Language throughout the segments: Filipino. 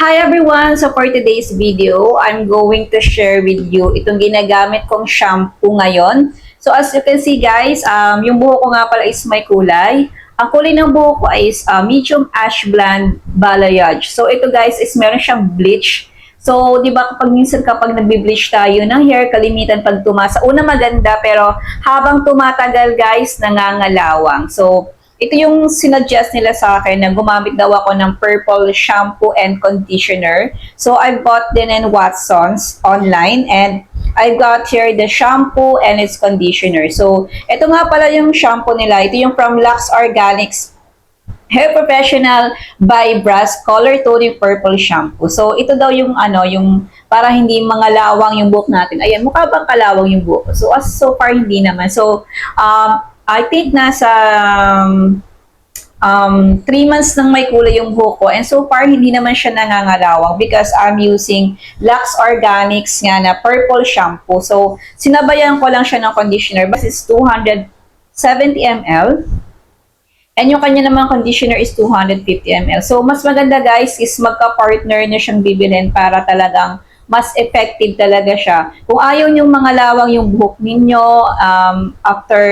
Hi everyone! So for today's video, I'm going to share with you itong ginagamit kong shampoo ngayon. So as you can see guys, yung buhok ko nga pala is may kulay. Ang kulay ng buhok ko is medium ash blonde balayage. So ito guys is meron siyang bleach. So, di ba kapag minsan kapag nagbe-bleach tayo ng hair, kalimitan pag tumasa, una maganda pero habang tumatagal guys, nangangalawang. So, ito yung sinuggest nila sa akin na gumamit daw ako ng purple shampoo and conditioner. So, I bought din in Watson's online and I got here the shampoo and its conditioner. So, ito nga pala yung shampoo nila. Ito yung from Lux Organics Hair Professional by Brass Color Toning Purple Shampoo. So, ito daw yung yung para hindi mangalawang yung buhok natin. Ayan, mukha bang kalawang yung buhok? So, so far hindi naman. So, I think nasa 3 months nang may kulay yung buhok ko. And so far, hindi naman siya nangangalawang because I'm using Lux Organics nga na purple shampoo. So, sinabayan ko lang siya ng conditioner. Bas is 270 ml. And yung kanya naman conditioner is 250 ml. So, mas maganda guys is magka-partner na siyang bibilhin para talagang mas effective talaga siya. Kung ayaw niyong mangalawang yung buhok ninyo after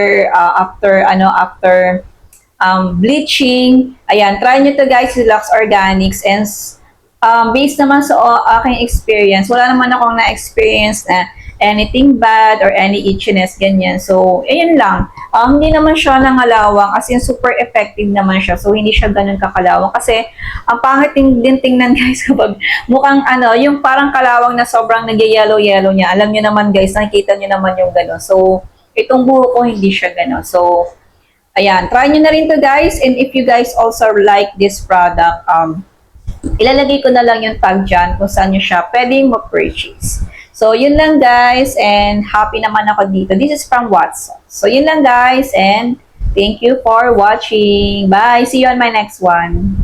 bleaching, ayan, try nyo to guys with Lux Organics. And based naman sa aking experience, wala naman akong na-experience na anything bad or any itchiness, ganyan. So, ayan lang. Hindi naman siya nangalawang kasi super effective naman siya. So, hindi siya ganun kakalawang. Kasi, ang pangit din tingnan guys kapag mukhang yung parang kalawang na sobrang nag-yellow-yellow niya. Alam nyo naman guys, nakikita nyo naman yung ganun. So, itong buhok ko hindi siya ganun. So, ayan. Try nyo na rin to guys. And if you guys also like this product, ilalagay ko na lang yung tag dyan kung saan nyo siya pwedeng ma-purchase. So, yun lang guys, and happy naman ako dito. This is from Watson. So, yun lang guys, and thank you for watching. Bye! See you on my next one.